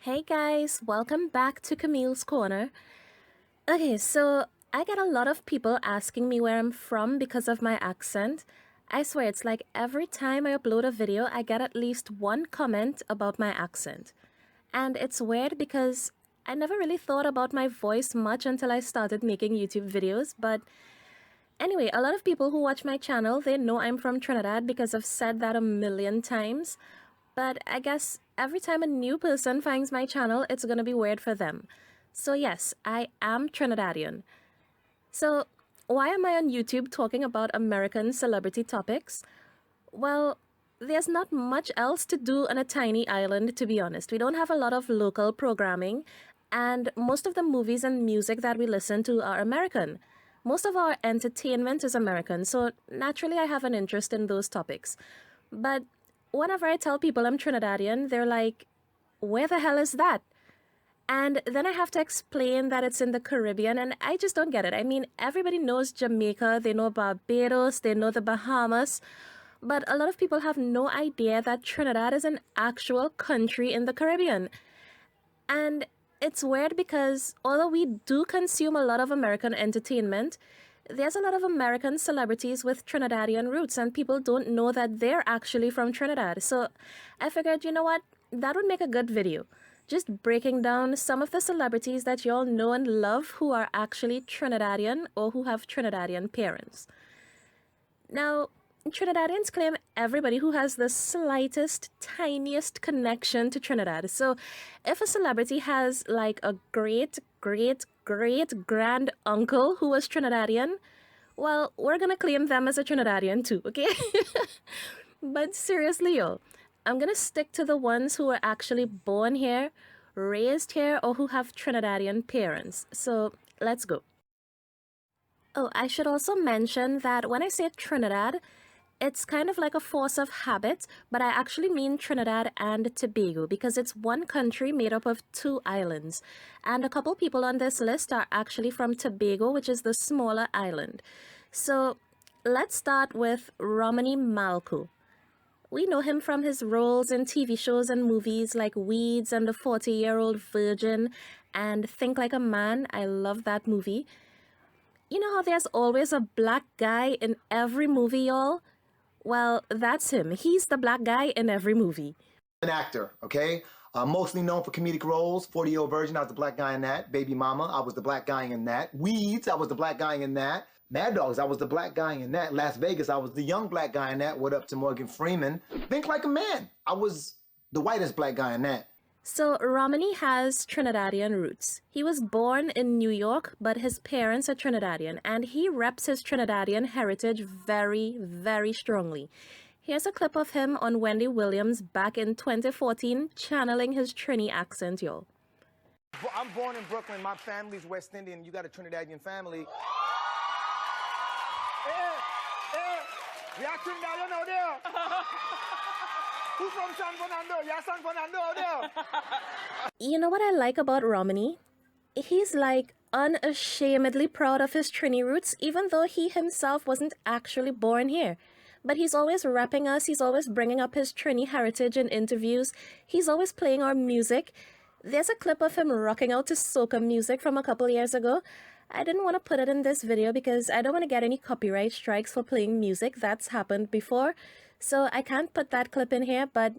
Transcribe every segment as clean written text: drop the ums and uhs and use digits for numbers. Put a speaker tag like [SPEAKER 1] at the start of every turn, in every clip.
[SPEAKER 1] Hey guys, welcome back to Camille's Corner. Okay, so I get a lot of people asking me where I'm from because of my accent. I swear it's like every time I upload a video, I get at least one comment about my accent. And it's weird because I never really thought about my voice much until I started making YouTube videos, but anyway, a lot of people who watch my channel, they know I'm from Trinidad because I've said that a million times. But I guess every time a new person finds my channel, it's gonna be weird for them. So yes, I am Trinidadian. So why am I on YouTube talking about American celebrity topics? Well, there's not much else to do on a tiny island, to be honest. We don't have a lot of local programming, and most of the movies and music that we listen to are American. Most of our entertainment is American, so naturally I have an interest in those topics. But whenever I tell people I'm Trinidadian, they're like, where the hell is that? And then I have to explain that it's in the Caribbean, and I just don't get it. I mean, everybody knows Jamaica, they know Barbados, they know the Bahamas, but a lot of people have no idea that Trinidad is an actual country in the Caribbean. And it's weird because although we do consume a lot of American entertainment, there's a lot of American celebrities with Trinidadian roots, and people don't know that they're actually from Trinidad. So I figured, you know what? That would make a good video. Just breaking down some of the celebrities that y'all know and love who are actually Trinidadian or who have Trinidadian parents. Now, Trinidadians claim everybody who has the slightest, tiniest connection to Trinidad. So if a celebrity has like a great grand uncle who was Trinidadian, well, we're gonna claim them as a Trinidadian too, okay? But seriously, yo, I'm gonna stick to the ones who were actually born here, raised here, or who have Trinidadian parents. So let's go. Oh, I should also mention that when I say Trinidad, it's kind of like a force of habit, but I actually mean Trinidad and Tobago because it's one country made up of two islands. And a couple people on this list are actually from Tobago, which is the smaller island. So let's start with Romany Malco. We know him from his roles in TV shows and movies like Weeds and The 40-Year-Old Virgin and Think Like a Man. I love that movie. You know how there's always a black guy in every movie, y'all? Well, that's him. He's the black guy in every movie.
[SPEAKER 2] An actor, okay? Mostly known for comedic roles. 40-Year-Old Virgin, I was the black guy in that. Baby Mama, I was the black guy in that. Weeds, I was the black guy in that. Mad Dogs, I was the black guy in that. Las Vegas, I was the young black guy in that. What Up to Morgan Freeman. Think Like a Man, I was the whitest black guy in that.
[SPEAKER 1] So Romany has Trinidadian roots. He was born in New York, but his parents are Trinidadian, and he reps his Trinidadian heritage very strongly. Here's a clip of him on Wendy Williams back in 2014, channeling his Trini accent, y'all.
[SPEAKER 2] I'm born in Brooklyn. My family's West Indian. You got a Trinidadian family. We are Trinidadian out there. Who's from San Fernando? Yeah, San Fernando out there.
[SPEAKER 1] You know what I like about Romany? He's like unashamedly proud of his Trini roots, even though he himself wasn't actually born here. But he's always rapping us, he's always bringing up his Trini heritage in interviews, he's always playing our music. There's a clip of him rocking out to soca music from a couple years ago. I didn't want to put it in this video because I don't want to get any copyright strikes for playing music. That's happened before. So I can't put that clip in here, but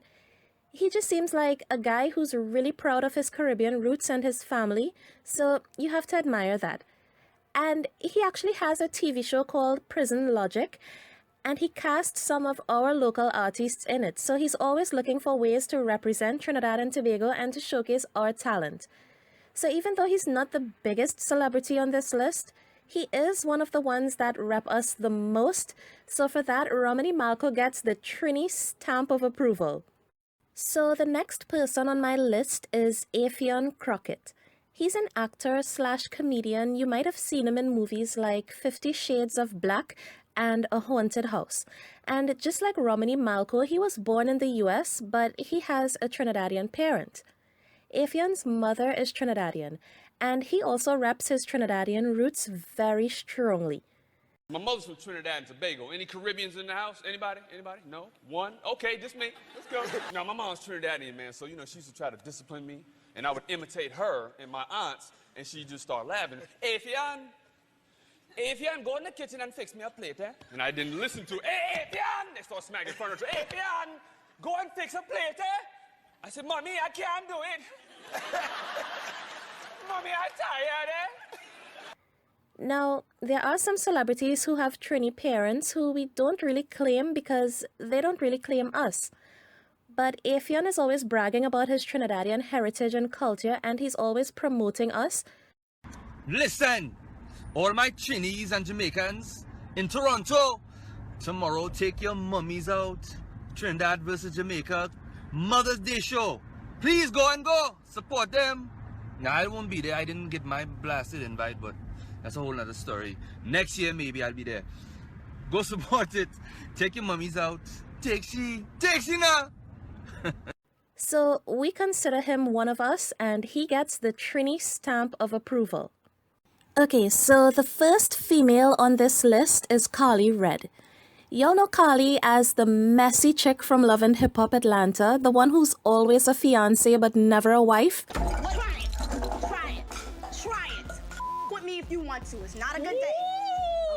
[SPEAKER 1] he just seems like a guy who's really proud of his Caribbean roots and his family. So you have to admire that. And he actually has a TV show called Prison Logic, and he cast some of our local artists in it. So he's always looking for ways to represent Trinidad and Tobago and to showcase our talent. So even though he's not the biggest celebrity on this list, he is one of the ones that rep us the most. So for that, Romany Malco gets the Trini stamp of approval. So the next person on my list is Affion Crockett. He's an actor slash comedian. You might have seen him in movies like 50 Shades of Black and A Haunted House. And just like Romany Malco, he was born in the US, but he has a Trinidadian parent. Affion's mother is Trinidadian, and he also reps his Trinidadian roots very strongly.
[SPEAKER 3] My mother's from Trinidad and Tobago. Any Caribbeans in the house? Anybody? Anybody? No? One? Okay, just me. Let's go. Now, my mom's Trinidadian, man, so, she used to try to discipline me, and I would imitate her and my aunts, and she'd just start laughing. Affion, go in the kitchen and fix me a plate, eh? And I didn't listen to, Affion! They start smacking furniture. Affion, go and fix a plate, eh? I said, Mommy, I can't do it. Mommy, I'm tired, eh?
[SPEAKER 1] Now, there are some celebrities who have Trini parents who we don't really claim because they don't really claim us. But Affion is always bragging about his Trinidadian heritage and culture, and he's always promoting us.
[SPEAKER 4] Listen, all my Trinis and Jamaicans in Toronto, tomorrow take your mummies out. Trinidad versus Jamaica, Mother's Day show. Please go and go, support them. Now, I won't be there, I didn't get my blasted invite, but that's a whole nother story. Next year, maybe I'll be there. Go support it. Take your mummies out. Take she now.
[SPEAKER 1] So we consider him one of us, and he gets the Trini stamp of approval. Okay, so the first female on this list is Cardi B. Y'all know Cardi as the messy chick from Love and Hip Hop Atlanta, the one who's always a fiancé but never a wife.
[SPEAKER 5] With me if you want to. It's not a good day.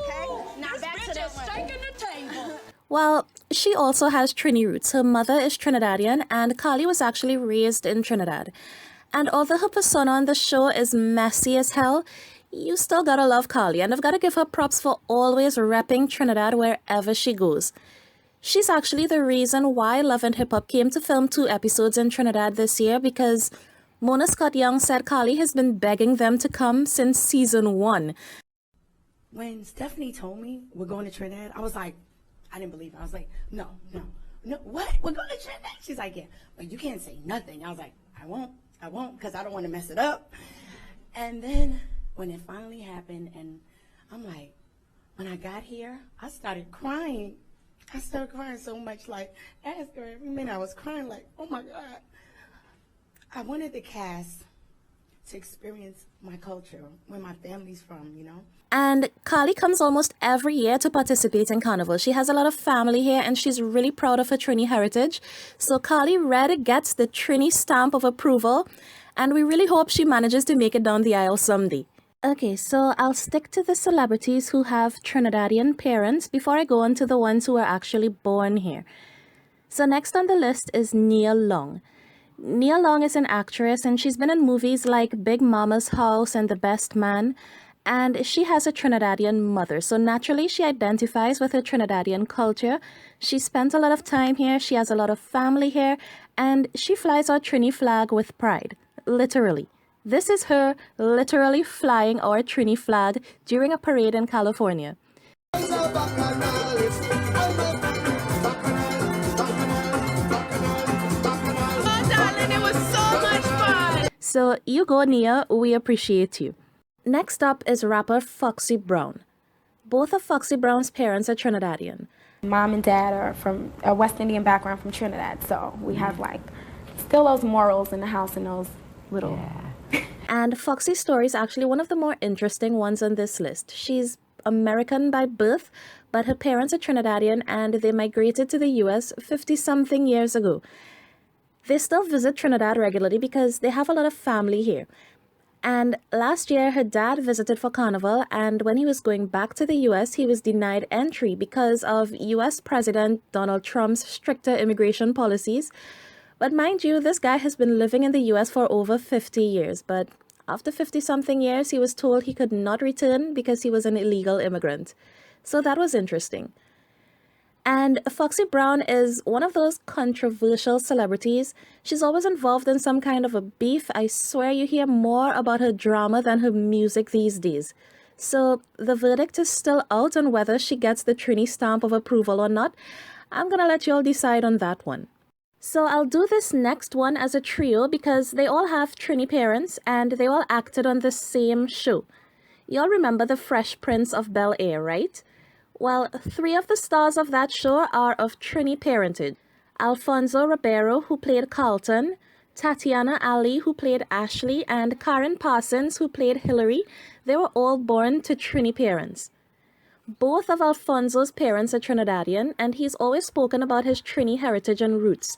[SPEAKER 5] Okay? Now back to that one.
[SPEAKER 1] Well, she also has Trini roots. Her mother is Trinidadian, and Cardi was actually raised in Trinidad. And although her persona on the show is messy as hell, you still gotta love Cardi, and I've gotta give her props for always repping Trinidad wherever she goes. She's actually the reason why Love and Hip Hop came to film 2 episodes in Trinidad this year, because Mona Scott Young said Cardi has been begging them to come since season 1.
[SPEAKER 6] When Stephanie told me we're going to Trinidad, I was like, I didn't believe it. I was like, no, what? We're going to Trinidad? She's like, yeah, but you can't say nothing. I was like, I won't, because I don't want to mess it up. And then when it finally happened, and I'm like, when I got here, I started crying. I started crying so much, like, ask her every minute. I was crying like, oh my God. I wanted the cast to experience my culture, where my family's from,
[SPEAKER 1] And Cardi comes almost every year to participate in Carnival. She has a lot of family here, and she's really proud of her Trini heritage. So Cardi B gets the Trini stamp of approval, and we really hope she manages to make it down the aisle someday. Okay, so I'll stick to the celebrities who have Trinidadian parents before I go on to the ones who are actually born here. So next on the list is Nia Long. Nia Long is an actress, and she's been in movies like Big Mama's House and The Best Man, and she has a Trinidadian mother, so naturally she identifies with her Trinidadian culture. She spent a lot of time here, she has a lot of family here, and she flies our Trini flag with pride, literally. This is her literally flying our Trini flag during a parade in California. So you go, Nia, we appreciate you. Next up is rapper Foxy Brown. Both of Foxy Brown's parents are Trinidadian.
[SPEAKER 7] Mom and dad are from a West Indian background from Trinidad, so we have still those morals in the house and those little...
[SPEAKER 1] Yeah. And Foxy's story is actually one of the more interesting ones on this list. She's American by birth, but her parents are Trinidadian, and they migrated to the US 50-something years ago. They still visit Trinidad regularly because they have a lot of family here. And last year, her dad visited for Carnival, and when he was going back to the US, he was denied entry because of US President Donald Trump's stricter immigration policies. But mind you, this guy has been living in the US for over 50 years, but after 50-something years, he was told he could not return because he was an illegal immigrant. So that was interesting. And Foxy Brown is one of those controversial celebrities. She's always involved in some kind of a beef. I swear you hear more about her drama than her music these days. So the verdict is still out on whether she gets the Trini stamp of approval or not. I'm gonna let you all decide on that one. So I'll do this next one as a trio because they all have Trini parents and they all acted on the same show. Y'all remember the Fresh Prince of Bel-Air, right? Well, 3 of the stars of that show are of Trini parentage. Alfonso Ribeiro, who played Carlton, Tatiana Ali, who played Ashley, and Karen Parsons, who played Hillary. They were all born to Trini parents. Both of Alfonso's parents are Trinidadian, and he's always spoken about his Trini heritage and roots.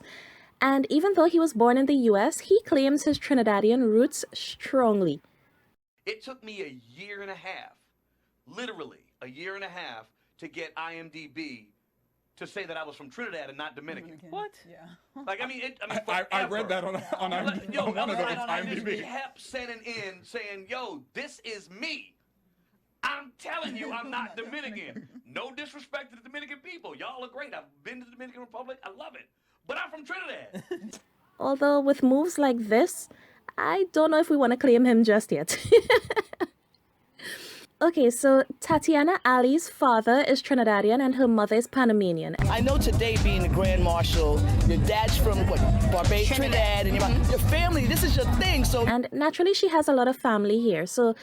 [SPEAKER 1] And even though he was born in the US, he claims his Trinidadian roots strongly.
[SPEAKER 8] It took me a year and a half, literally a year and a half, to get IMDb to say that I was from Trinidad and not Dominican.
[SPEAKER 9] What?
[SPEAKER 8] Yeah. Like, I mean,
[SPEAKER 9] I read that on IMDb.
[SPEAKER 8] Yo,
[SPEAKER 9] on one of those
[SPEAKER 8] IMDb kept sending in saying, yo, this is me. I'm telling you, I'm not Dominican. No disrespect to the Dominican people. Y'all are great. I've been to the Dominican Republic. I love it. But I'm from Trinidad.
[SPEAKER 1] Although with moves like this, I don't know if we want to claim him just yet. Okay, so Tatiana Ali's father is Trinidadian and her mother is Panamanian.
[SPEAKER 10] I know today, being the Grand Marshal, your dad's from what, Barbados, Trinidad, and your family, this is your thing, so...
[SPEAKER 1] And naturally, she has a lot of family here, so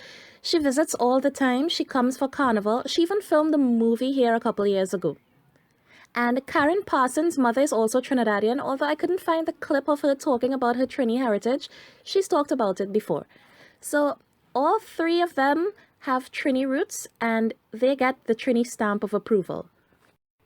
[SPEAKER 1] she visits all the time. She comes for Carnival. She even filmed a movie here a couple years ago. And Karen Parsons' mother is also Trinidadian, although I couldn't find the clip of her talking about her Trini heritage. She's talked about it before. So all three of them have Trini roots, and they get the Trini stamp of approval.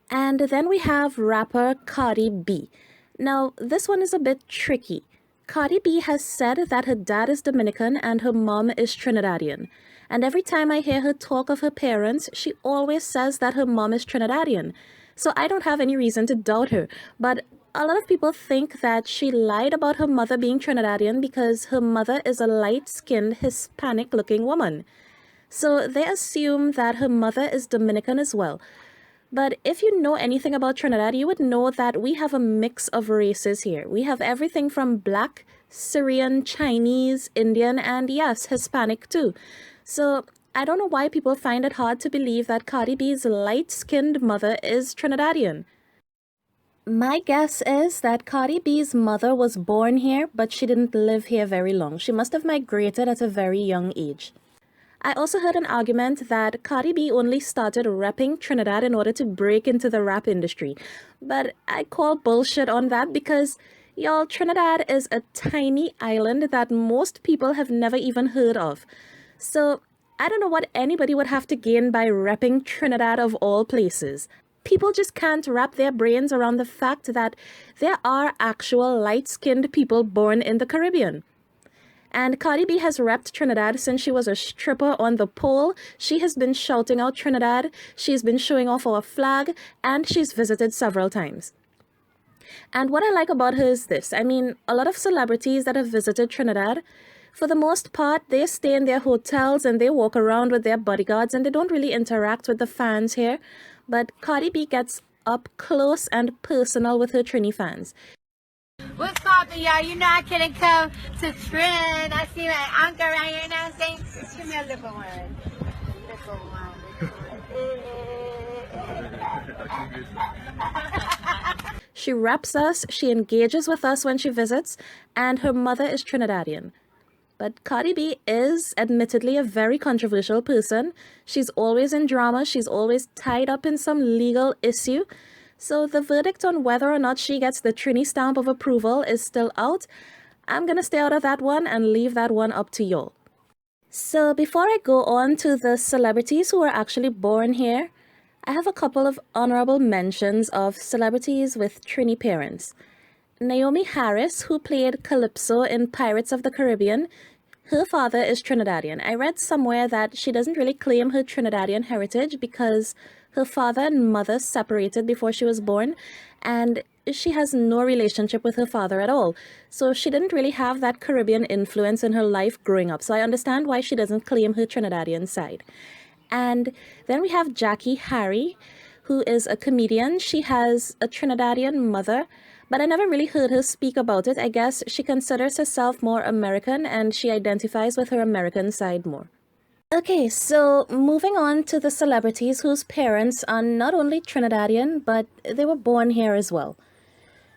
[SPEAKER 1] And then we have rapper Cardi B. Now, this one is a bit tricky. Cardi B has said that her dad is Dominican and her mom is Trinidadian. And every time I hear her talk of her parents, she always says that her mom is Trinidadian. So I don't have any reason to doubt her. But a lot of people think that she lied about her mother being Trinidadian because her mother is a light-skinned, Hispanic-looking woman. So they assume that her mother is Dominican as well. But if you know anything about Trinidad, you would know that we have a mix of races here. We have everything from Black, Syrian, Chinese, Indian, and yes, Hispanic too. So I don't know why people find it hard to believe that Cardi B's light-skinned mother is Trinidadian. My guess is that Cardi B's mother was born here, but she didn't live here very long. She must have migrated at a very young age. I also heard an argument that Cardi B only started rapping Trinidad in order to break into the rap industry. But I call bullshit on that because, y'all, Trinidad is a tiny island that most people have never even heard of. So I don't know what anybody would have to gain by rapping Trinidad of all places. People just can't wrap their brains around the fact that there are actual light-skinned people born in the Caribbean. And Cardi B has repped Trinidad since she was a stripper on the pole. She has been shouting out Trinidad, she's been showing off our flag, and she's visited several times. And what I like about her is this. I mean, a lot of celebrities that have visited Trinidad, for the most part, they stay in their hotels and they walk around with their bodyguards and they don't really interact with the fans here. But Cardi B gets up close and personal with her Trini fans.
[SPEAKER 11] What's poppin', y'all? You know I couldn't come to Trin. I see my uncle right here, you know what I'm saying? Give me a little one.
[SPEAKER 1] She raps us, she engages with us when she visits, and her mother is Trinidadian. But Cardi B is admittedly a very controversial person. She's always in drama, she's always tied up in some legal issue. So the verdict on whether or not she gets the Trini stamp of approval is still out. I'm gonna stay out of that one and leave that one up to y'all. So before I go on to the celebrities who are actually born here, I have a couple of honorable mentions of celebrities with Trini parents. Naomi Harris, who played Calypso in Pirates of the Caribbean, her father is Trinidadian. I read somewhere that she doesn't really claim her Trinidadian heritage because her father and mother separated before she was born, and she has no relationship with her father at all. So she didn't really have that Caribbean influence in her life growing up. So I understand why she doesn't claim her Trinidadian side. And then we have Jackie Harry, who is a comedian. She has a Trinidadian mother, but I never really heard her speak about it. I guess she considers herself more American and she identifies with her American side more. Okay, so moving on to the celebrities whose parents are not only Trinidadian, but they were born here as well.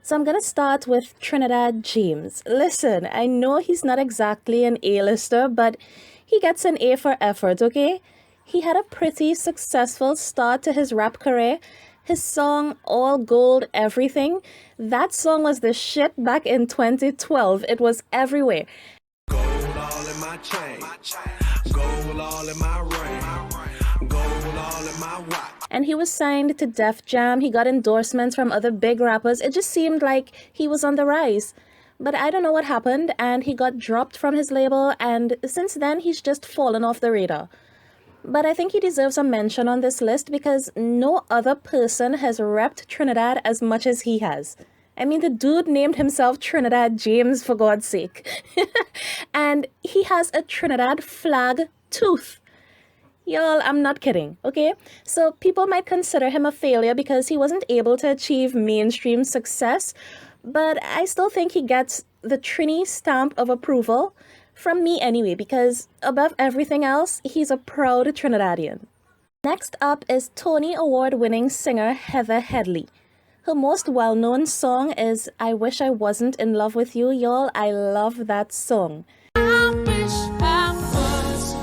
[SPEAKER 1] So I'm gonna start with Trinidad James. Listen, I know he's not exactly an A-lister, but he gets an A for effort, okay? He had a pretty successful start to his rap career. His song, All Gold Everything, that song was the shit back in 2012. It was everywhere.
[SPEAKER 12] Gold all in my chain, gold all in my ring,
[SPEAKER 1] And he was signed to Def Jam. He got endorsements from other big rappers. It just seemed like he was on the rise. But I don't know what happened, and he got dropped from his label, and since then he's just fallen off the radar. But I think he deserves a mention on this list because no other person has repped Trinidad as much as he has. I mean, the dude named himself Trinidad James, for God's sake. And he has a Trinidad flag tooth. Y'all, I'm not kidding, okay? So people might consider him a failure because he wasn't able to achieve mainstream success, but I still think he gets the Trini stamp of approval, from me anyway, because above everything else, he's a proud Trinidadian. Next up is Tony Award-winning singer Heather Headley. Her most well-known song is I Wish I Wasn't in Love with You. Y'all, I love that song.
[SPEAKER 12] I wish I was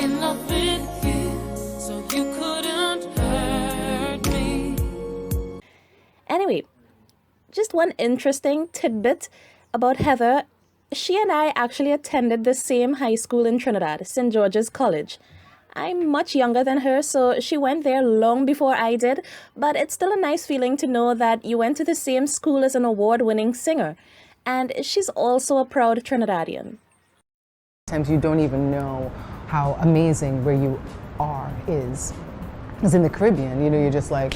[SPEAKER 12] in love with you, so you couldn't hurt me.
[SPEAKER 1] Anyway, just one interesting tidbit about Heather. She and I actually attended the same high school in Trinidad, St. George's College. I'm much younger than her, so she went there long before I did, but it's still a nice feeling to know that you went to the same school as an award-winning singer. And she's also a proud Trinidadian.
[SPEAKER 13] Sometimes you don't even know how amazing where you are is. Because in the Caribbean, you know, you're just like,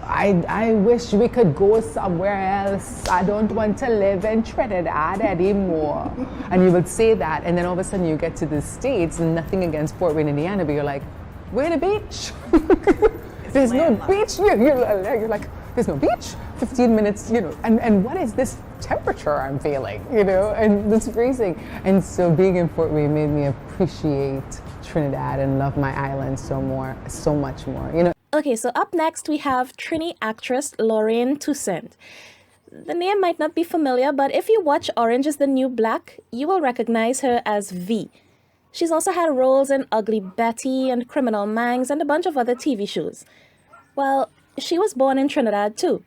[SPEAKER 13] I wish we could go somewhere else. I don't want to live in Trinidad anymore. And you would say that, and then all of a sudden you get to the States, and nothing against Fort Wayne, Indiana, but you're like, where the beach? There's no beach. You're like, there's no beach? 15 minutes, you know, and what is this temperature I'm feeling, you know? And it's freezing. And so being in Fort Wayne made me appreciate Trinidad and love my island so much more, you know.
[SPEAKER 1] Okay, so up next we have Trini actress Loreen Toussaint. The name might not be familiar, but if you watch Orange is the New Black, you will recognize her as V. She's also had roles in Ugly Betty and Criminal Minds and a bunch of other TV shows. Well, she was born in Trinidad too,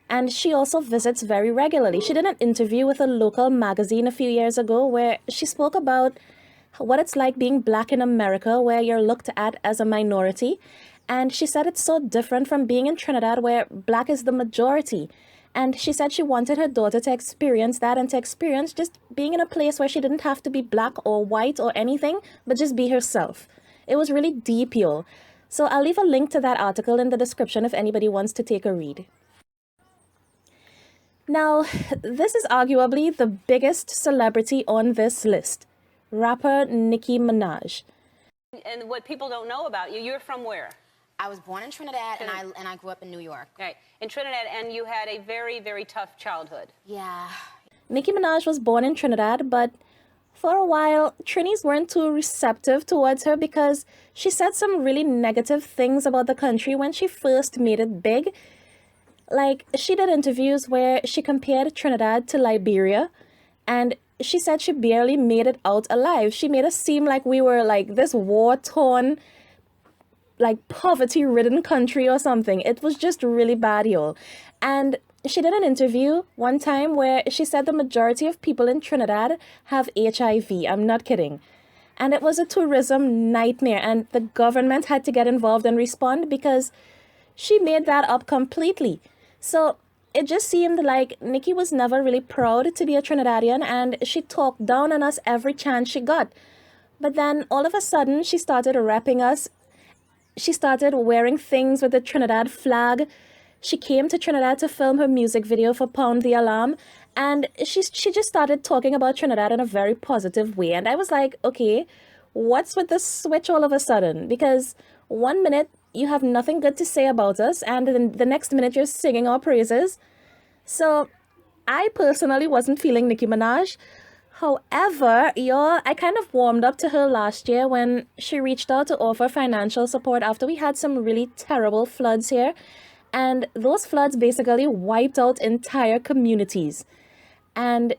[SPEAKER 1] and she also visits very regularly. She did an interview with a local magazine a few years ago where she spoke about what it's like being black in America, where you're looked at as a minority. And she said it's so different from being in Trinidad where black is the majority. And she said she wanted her daughter to experience that and to experience just being in a place where she didn't have to be black or white or anything, but just be herself. It was really deep, y'all. So I'll leave a link to that article in the description if anybody wants to take a read. Now, this is arguably the biggest celebrity on this list, rapper Nicki Minaj.
[SPEAKER 14] And what people don't know about you, you're from where?
[SPEAKER 15] I was born in Trinidad, and I grew up in New York.
[SPEAKER 14] Right, in Trinidad, and you had a very, very tough childhood.
[SPEAKER 15] Yeah.
[SPEAKER 1] Nicki Minaj was born in Trinidad, but for a while, Trinis weren't too receptive towards her because she said some really negative things about the country when she first made it big. Like, she did interviews where she compared Trinidad to Liberia, and she said she barely made it out alive. She made us seem like we were like this war-torn, like poverty-ridden country or something. It was just really bad, y'all. And she did an interview one time where she said the majority of people in Trinidad have HIV. I'm not kidding. And it was a tourism nightmare, and the government had to get involved and respond because she made that up completely. So it just seemed like Nicki was never really proud to be a Trinidadian, and she talked down on us every chance she got. But then all of a sudden, she started repping us. She started wearing things with the Trinidad flag. She came to Trinidad to film her music video for Pound the Alarm, and she just started talking about Trinidad in a very positive way. And I was like, okay, what's with this switch all of a sudden? Because one minute you have nothing good to say about us, and then the next minute you're singing our praises. So I personally wasn't feeling Nicki Minaj. However, y'all, I kind of warmed up to her last year when she reached out to offer financial support after we had some really terrible floods here. And those floods basically wiped out entire communities. And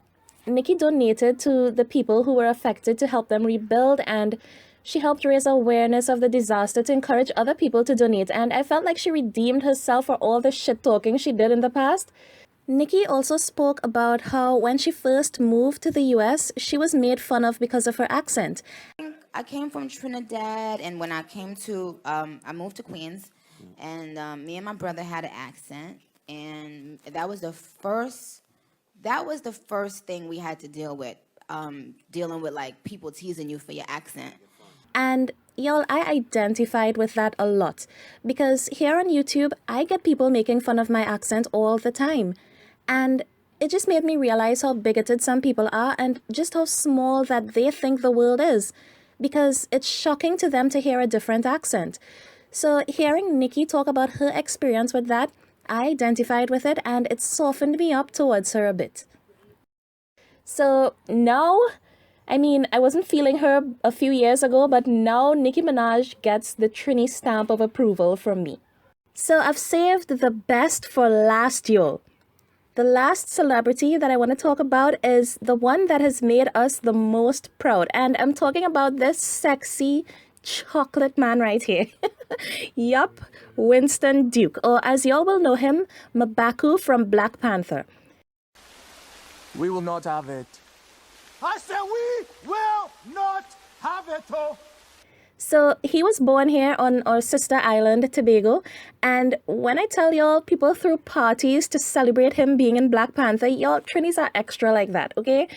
[SPEAKER 1] Nicki donated to the people who were affected to help them rebuild, and she helped raise awareness of the disaster to encourage other people to donate. And I felt like she redeemed herself for all the shit talking she did in the past. Nicki also spoke about how when she first moved to the US, she was made fun of because of her accent.
[SPEAKER 16] I came from Trinidad, and when I came to, I moved to Queens, and me and my brother had an accent, and that was the first thing we had to deal with, dealing with like people teasing you for your accent.
[SPEAKER 1] And y'all, I identified with that a lot because here on YouTube, I get people making fun of my accent all the time. And it just made me realize how bigoted some people are and just how small that they think the world is, because it's shocking to them to hear a different accent. So hearing Nicki talk about her experience with that, I identified with it and it softened me up towards her a bit. So now, I mean, I wasn't feeling her a few years ago, but now Nicki Minaj gets the Trini stamp of approval from me. So I've saved the best for last, y'all. The last celebrity that I want to talk about is the one that has made us the most proud. And I'm talking about this sexy chocolate man right here. Yup, Winston Duke, or as y'all will know him, M'Baku from Black Panther.
[SPEAKER 17] We will not have it.
[SPEAKER 2] I said we will not have it, oh.
[SPEAKER 1] So he was born here on our sister island, Tobago, and when I tell y'all, people threw parties to celebrate him being in Black Panther, y'all, Trinis are extra like that, okay?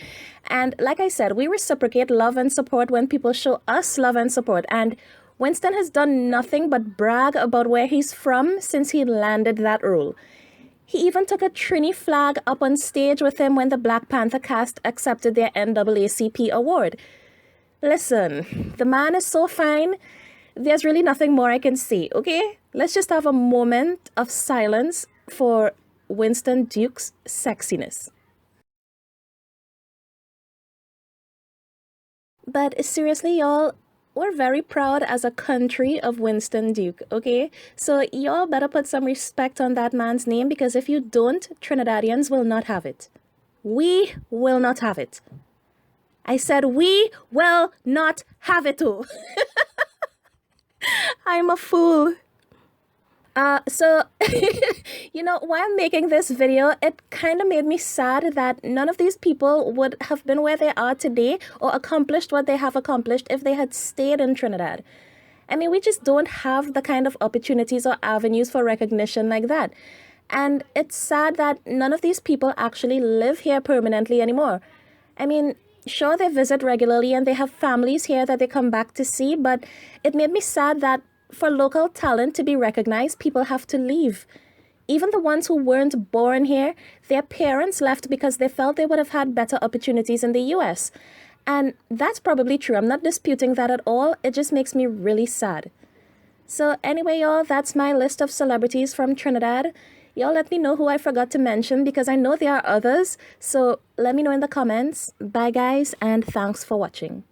[SPEAKER 1] And like I said, we reciprocate love and support when people show us love and support, and Winston has done nothing but brag about where he's from since he landed that role. He even took a Trini flag up on stage with him when the Black Panther cast accepted their NAACP award. Listen, the man is so fine, there's really nothing more I can say, okay? Let's just have a moment of silence for Winston Duke's sexiness. But seriously, y'all, we're very proud as a country of Winston Duke, okay? So y'all better put some respect on that man's name, because if you don't, Trinidadians will not have it. We will not have it. I said we will not have it too. I'm a fool. So, you know, while making this video, it kind of made me sad that none of these people would have been where they are today or accomplished what they have accomplished if they had stayed in Trinidad. I mean, we just don't have the kind of opportunities or avenues for recognition like that. And it's sad that none of these people actually live here permanently anymore. I mean, sure, they visit regularly and they have families here that they come back to see, but it made me sad that for local talent to be recognized, people have to leave. Even the ones who weren't born here, their parents left because they felt they would have had better opportunities in the US. And that's probably true. I'm not disputing that at all. It just makes me really sad. So anyway, y'all, that's my list of celebrities from Trinidad. Y'all let me know who I forgot to mention because I know there are others. So let me know in the comments. Bye guys, and thanks for watching.